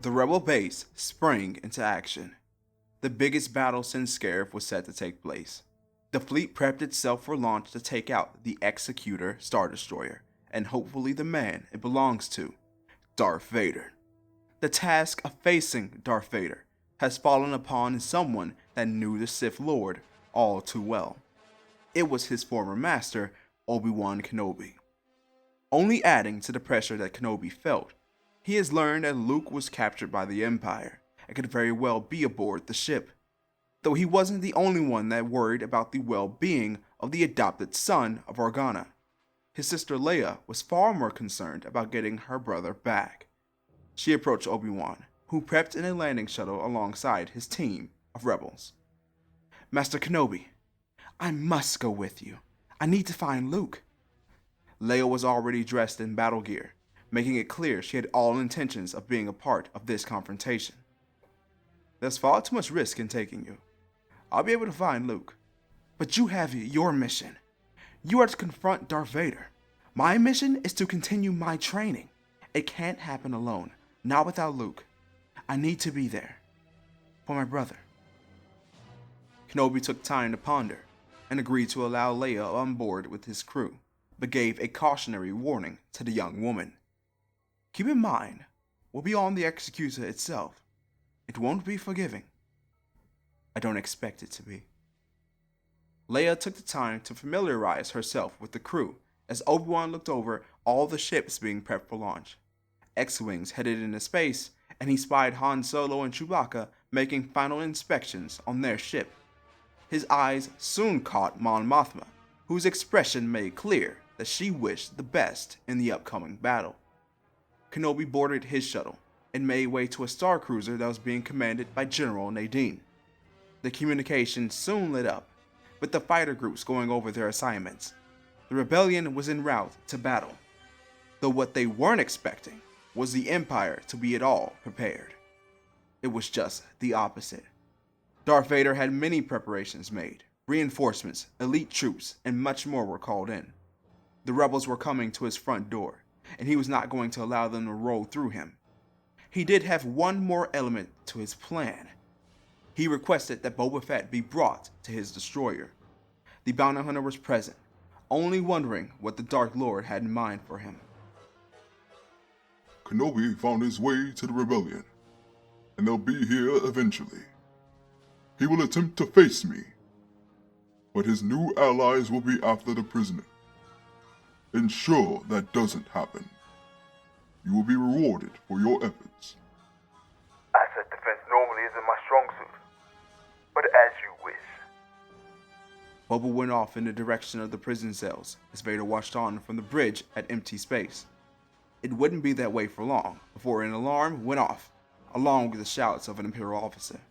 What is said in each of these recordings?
The rebel base sprang into action. The biggest battle since Scarif was set to take place. The fleet prepped itself for launch to take out the Executor Star Destroyer, and hopefully the man it belongs to, Darth Vader. The task of facing Darth Vader has fallen upon someone that knew the Sith Lord all too well. It was his former master, Obi-Wan Kenobi. Only adding to the pressure that Kenobi felt, he has learned that Luke was captured by the Empire and could very well be aboard the ship. Though he wasn't the only one that worried about the well-being of the adopted son of Organa. His sister Leia was far more concerned about getting her brother back. She approached Obi-Wan, who prepped in a landing shuttle alongside his team of rebels. "Master Kenobi, I must go with you. I need to find Luke." Leia was already dressed in battle gear, making it clear she had all intentions of being a part of this confrontation. "There's far too much risk in taking you. I'll be able to find Luke. But you have your mission. You are to confront Darth Vader. My mission is to continue my training. It can't happen alone, not without Luke. I need to be there. For my brother." Kenobi took time to ponder and agreed to allow Leia on board with his crew, but gave a cautionary warning to the young woman. "Keep in mind, we'll be on the Executor itself. It won't be forgiving." "I don't expect it to be." Leia took the time to familiarize herself with the crew as Obi-Wan looked over all the ships being prepped for launch. X-Wings headed into space, and he spied Han Solo and Chewbacca making final inspections on their ship. His eyes soon caught Mon Mothma, whose expression made clear that she wished the best in the upcoming battle. Kenobi boarded his shuttle and made way to a star cruiser that was being commanded by General Nadine. The communication soon lit up, with the fighter groups going over their assignments. The rebellion was en route to battle, though what they weren't expecting was the Empire to be at all prepared. It was just the opposite. Darth Vader had many preparations made. Reinforcements, elite troops, and much more were called in. The rebels were coming to his front door, and he was not going to allow them to roll through him. He did have one more element to his plan. He requested that Boba Fett be brought to his destroyer. The bounty hunter was present, only wondering what the Dark Lord had in mind for him. "Kenobi found his way to the rebellion, and they'll be here eventually. He will attempt to face me, but his new allies will be after the prisoner. Ensure that doesn't happen. You will be rewarded for your efforts." "Asset defense normally isn't my strong suit, but as you wish." Boba went off in the direction of the prison cells as Vader watched on from the bridge at empty space. It wouldn't be that way for long before an alarm went off, along with the shouts of an Imperial officer.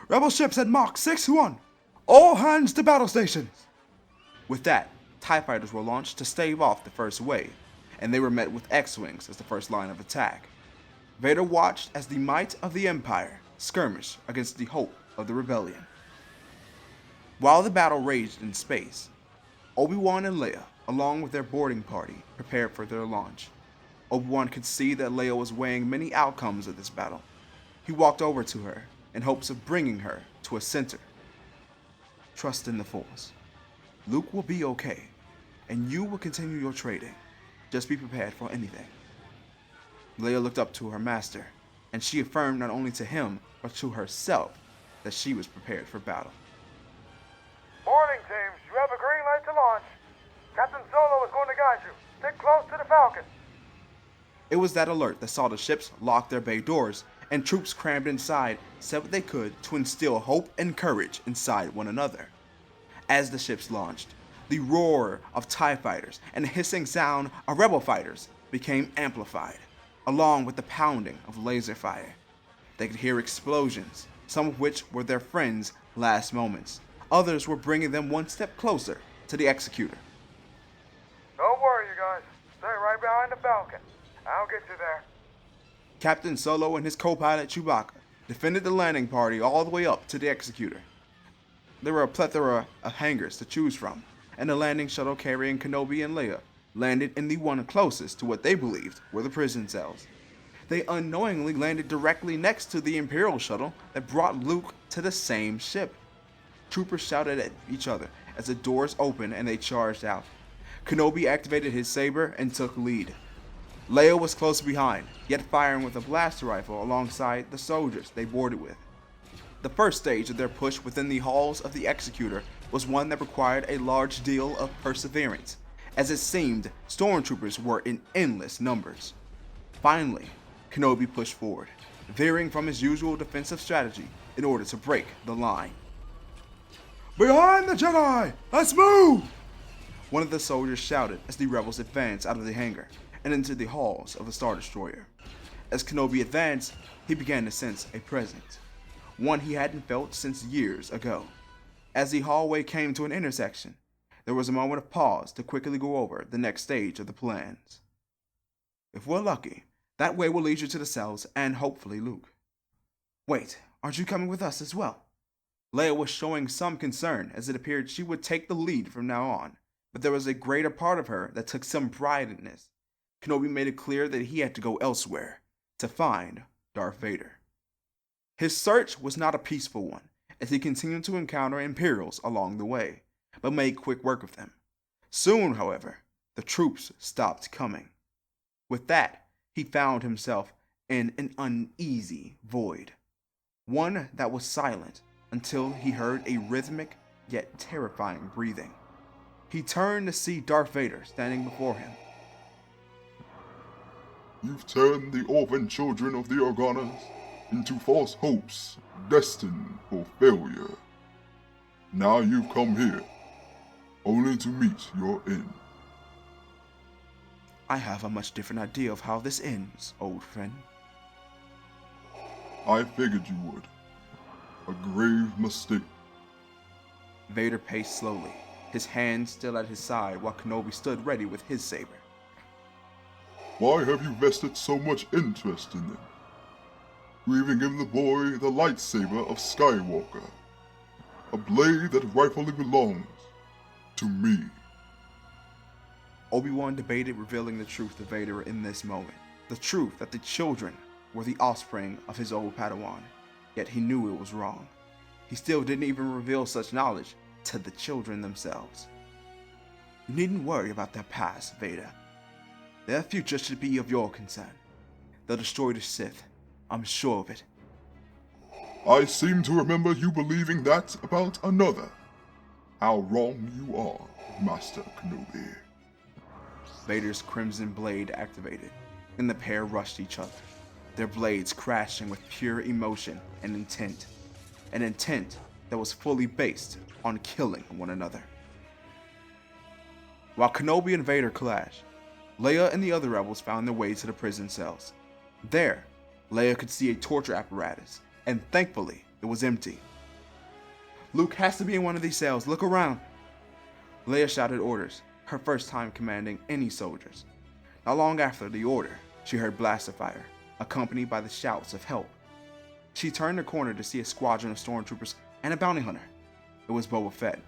"Rebel ships at Mach 6-1! All hands to battle stations!" With that, TIE fighters were launched to stave off the first wave, and they were met with X-Wings as the first line of attack. Vader watched as the might of the Empire skirmished against the hope of the Rebellion. While the battle raged in space, Obi-Wan and Leia, along with their boarding party, prepared for their launch. Obi-Wan could see that Leia was weighing many outcomes of this battle. He walked over to her in hopes of bringing her to a center. Trust in the Force. Luke will be okay, and you will continue your trading. Just be prepared for anything. Leia looked up to her master, and she affirmed not only to him, but to herself, that she was prepared for battle. Morning, James. You have a green light to launch. Captain Solo is going to guide you. Stick close to the Falcon. It was that alert that saw the ships lock their bay doors, and troops crammed inside said what they could to instill hope and courage inside one another. As the ships launched, the roar of TIE fighters and the hissing sound of rebel fighters became amplified, along with the pounding of laser fire. They could hear explosions, some of which were their friends' last moments. Others were bringing them one step closer to the executor. Don't worry, you guys. Stay right behind the Falcon. I'll get you there. Captain Solo and his co-pilot Chewbacca defended the landing party all the way up to the executor. There were a plethora of hangars to choose from, and the landing shuttle carrying Kenobi and Leia landed in the one closest to what they believed were the prison cells. They unknowingly landed directly next to the Imperial shuttle that brought Luke to the same ship. Troopers shouted at each other as the doors opened and they charged out. Kenobi activated his saber and took lead. Leia was close behind, yet firing with a blaster rifle alongside the soldiers they boarded with. The first stage of their push within the halls of the Executor was one that required a large deal of perseverance, as it seemed stormtroopers were in endless numbers. Finally, Kenobi pushed forward, veering from his usual defensive strategy in order to break the line. "Behind the Jedi! Let's move!" One of the soldiers shouted as the rebels advanced out of the hangar and into the halls of the Star Destroyer. As Kenobi advanced, he began to sense a presence, one he hadn't felt since years ago. As the hallway came to an intersection, there was a moment of pause to quickly go over the next stage of the plans. "If we're lucky, that way will lead you to the cells and hopefully Luke." "Wait, aren't you coming with us as well?" Leia was showing some concern as it appeared she would take the lead from now on, but there was a greater part of her that took some pride in this. Kenobi made it clear that he had to go elsewhere to find Darth Vader. His search was not a peaceful one, as he continued to encounter Imperials along the way, but made quick work of them. Soon, however, the troops stopped coming. With that, he found himself in an uneasy void, one that was silent until he heard a rhythmic yet terrifying breathing. He turned to see Darth Vader standing before him. You've turned the orphan children of the Organas into false hopes, destined for failure. Now you've come here, only to meet your end. "I have a much different idea of how this ends, old friend." I figured you would. A grave mistake. Vader paced slowly, his hand still at his side while Kenobi stood ready with his saber. Why have you vested so much interest in them? You even give the boy the lightsaber of Skywalker, a blade that rightfully belongs to me. Obi-Wan debated revealing the truth to Vader in this moment, the truth that the children were the offspring of his old Padawan, yet he knew it was wrong. He still didn't even reveal such knowledge to the children themselves. "You needn't worry about their past, Vader. Their future should be of your concern. They'll destroy the Sith, I'm sure of it." I seem to remember you believing that about another. How wrong you are, Master Kenobi. Vader's crimson blade activated, and the pair rushed each other, their blades crashing with pure emotion and intent, an intent that was fully based on killing one another. While Kenobi and Vader clashed, Leia and the other rebels found their way to the prison cells. There, Leia could see a torture apparatus, and thankfully, it was empty. "Luke has to be in one of these cells. Look around." Leia shouted orders, her first time commanding any soldiers. Not long after the order, she heard blaster fire, accompanied by the shouts of help. She turned the corner to see a squadron of stormtroopers and a bounty hunter. It was Boba Fett.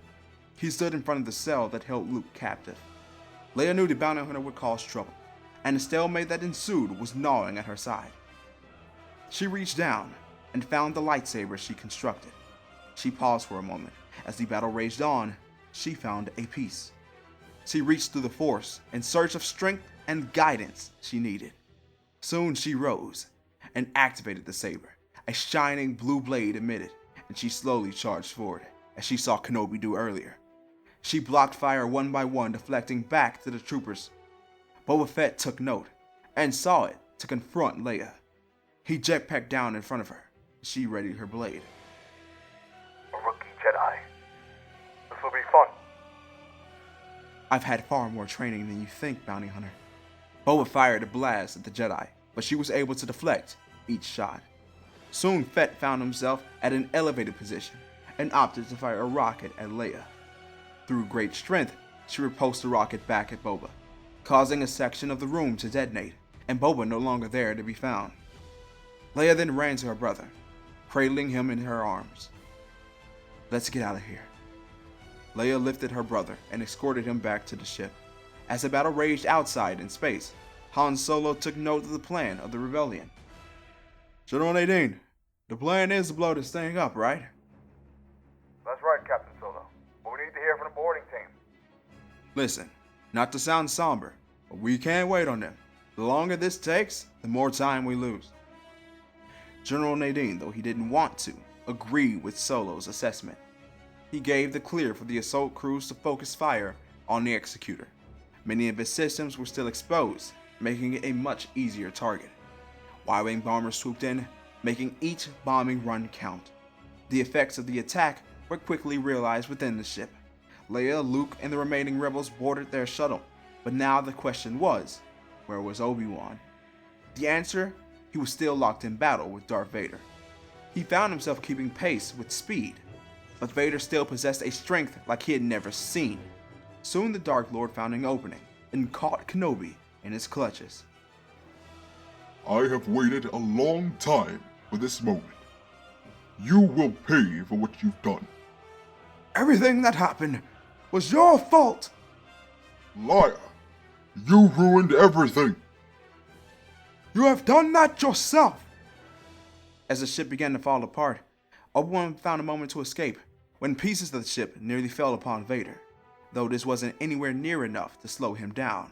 He stood in front of the cell that held Luke captive. Leia knew the bounty hunter would cause trouble, and the stalemate that ensued was gnawing at her side. She reached down and found the lightsaber she constructed. She paused for a moment. As the battle raged on, she found a piece. She reached through the Force in search of strength and guidance she needed. Soon she rose and activated the saber. A shining blue blade emitted, and she slowly charged forward, as she saw Kenobi do earlier. She blocked fire one by one, deflecting back to the troopers. Boba Fett took note and saw it to confront Leia. He jetpacked down in front of her. She readied her blade. A rookie Jedi. This will be fun. I've had far more training than you think, bounty hunter. Boba fired a blast at the Jedi, but she was able to deflect each shot. Soon Fett found himself at an elevated position and opted to fire a rocket at Leia. Through great strength, she repulsed the rocket back at Boba, causing a section of the room to detonate, and Boba no longer there to be found. Leia then ran to her brother, cradling him in her arms. Let's get out of here. Leia lifted her brother and escorted him back to the ship. As the battle raged outside in space, Han Solo took note of the plan of the rebellion. General Nadine, the plan is to blow this thing up, right? That's right, Captain Solo. But we need to hear from the boarding team. Listen, not to sound somber, but we can't wait on them. The longer this takes, the more time we lose. General Nadine, though he didn't want to, agreed with Solo's assessment. He gave the clear for the assault crews to focus fire on the Executor. Many of his systems were still exposed, making it a much easier target. Y-wing bombers swooped in, making each bombing run count. The effects of the attack were quickly realized within the ship. Leia, Luke, and the remaining rebels boarded their shuttle, but now the question was, where was Obi-Wan? The answer, he was still locked in battle with Darth Vader. He found himself keeping pace with speed, but Vader still possessed a strength like he had never seen. Soon the Dark Lord found an opening and caught Kenobi in his clutches. I have waited a long time for this moment. You will pay for what you've done. Everything that happened was your fault! Liar! You ruined everything! You have done that yourself! As the ship began to fall apart, Obi-Wan found a moment to escape when pieces of the ship nearly fell upon Vader, though this wasn't anywhere near enough to slow him down.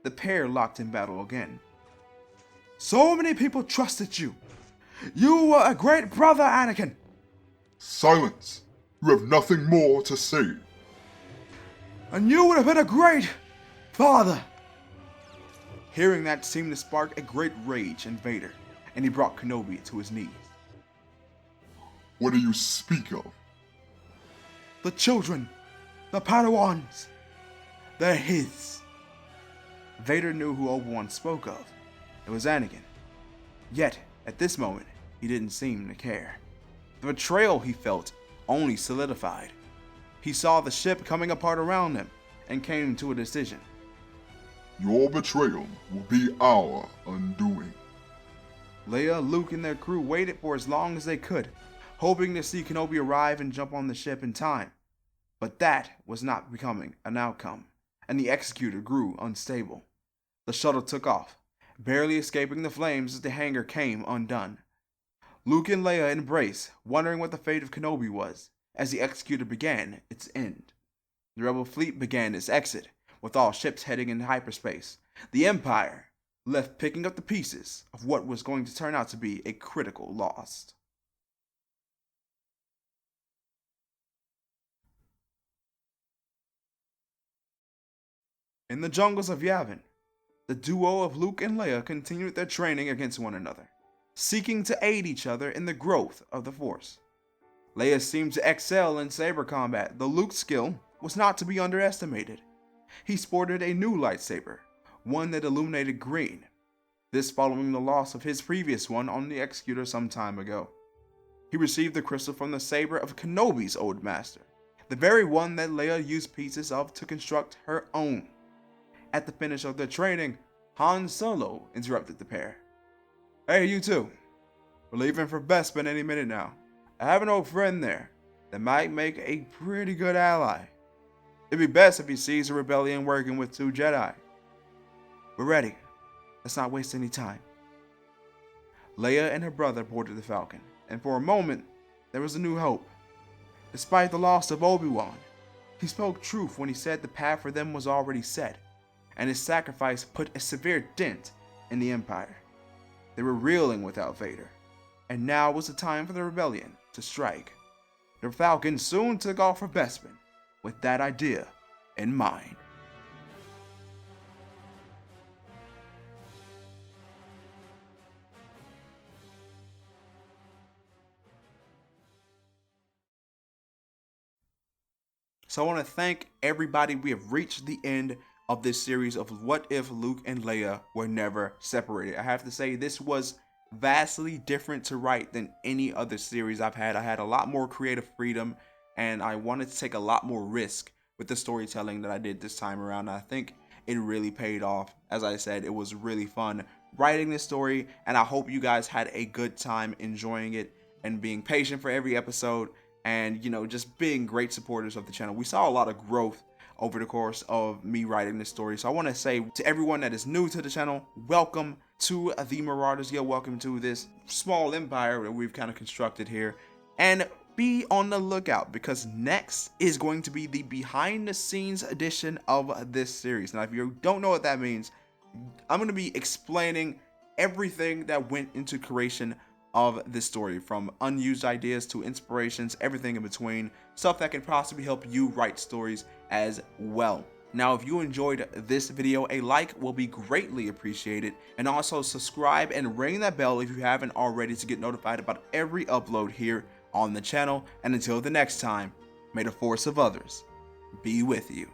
The pair locked in battle again. So many people trusted you. You were a great brother, Anakin. Silence! You have nothing more to say. And you would have been a great father. Hearing that seemed to spark a great rage in Vader, and he brought Kenobi to his knees. What do you speak of? The children, the Padawans, they're his. Vader knew who Obi-Wan spoke of. It was Anakin. Yet, at this moment, he didn't seem to care. The betrayal he felt only solidified. He saw the ship coming apart around him and came to a decision. Your betrayal will be our undoing. Leia, Luke, and their crew waited for as long as they could, hoping to see Kenobi arrive and jump on the ship in time. But that was not becoming an outcome, and the Executor grew unstable. The shuttle took off, barely escaping the flames as the hangar came undone. Luke and Leia embraced, wondering what the fate of Kenobi was, as the Executor began its end. The Rebel fleet began its exit, with all ships heading into hyperspace. The Empire left picking up the pieces of what was going to turn out to be a critical loss. In the jungles of Yavin, the duo of Luke and Leia continued their training against one another, seeking to aid each other in the growth of the Force. Leia seemed to excel in saber combat, though Luke's skill was not to be underestimated. He sported a new lightsaber, one that illuminated green, this following the loss of his previous one on the Executor some time ago. He received the crystal from the saber of Kenobi's old master, the very one that Leia used pieces of to construct her own. At the finish of their training, Han Solo interrupted the pair. "Hey, you two. We're leaving for Bespin any minute now. I have an old friend there that might make a pretty good ally. It'd be best if he sees the rebellion working with 2 Jedi. We're ready. Let's not waste any time." Leia and her brother boarded the Falcon, and for a moment, there was a new hope. Despite the loss of Obi-Wan, he spoke truth when he said the path for them was already set, and his sacrifice put a severe dent in the Empire. They were reeling without Vader, and now was the time for the rebellion to strike. The Falcon soon took off for Bespin, with that idea in mind. So I want to thank everybody. We have reached the end of this series of What If Luke and Leia Were Never Separated. I have to say, this was vastly different to write than any other series I've had. I had a lot more creative freedom, and I wanted to take a lot more risk with the storytelling that I did this time around. I think it really paid off. As I said, it was really fun writing this story, and I hope you guys had a good time enjoying it and being patient for every episode, and, you know, just being great supporters of the channel. We saw a lot of growth over the course of me writing this story. So I want to say to everyone that is new to the channel, welcome to the Marauders Guild. Welcome to this small empire that we've kind of constructed here. And be on the lookout, because next is going to be the behind the scenes edition of this series. Now, if you don't know what that means, I'm going to be explaining everything that went into creation of this story, from unused ideas to inspirations, everything in between, stuff that can possibly help you write stories as well. Now, if you enjoyed this video, a like will be greatly appreciated, and also subscribe and ring that bell if you haven't already to get notified about every upload here on the channel. And until the next time, may the force of others be with you.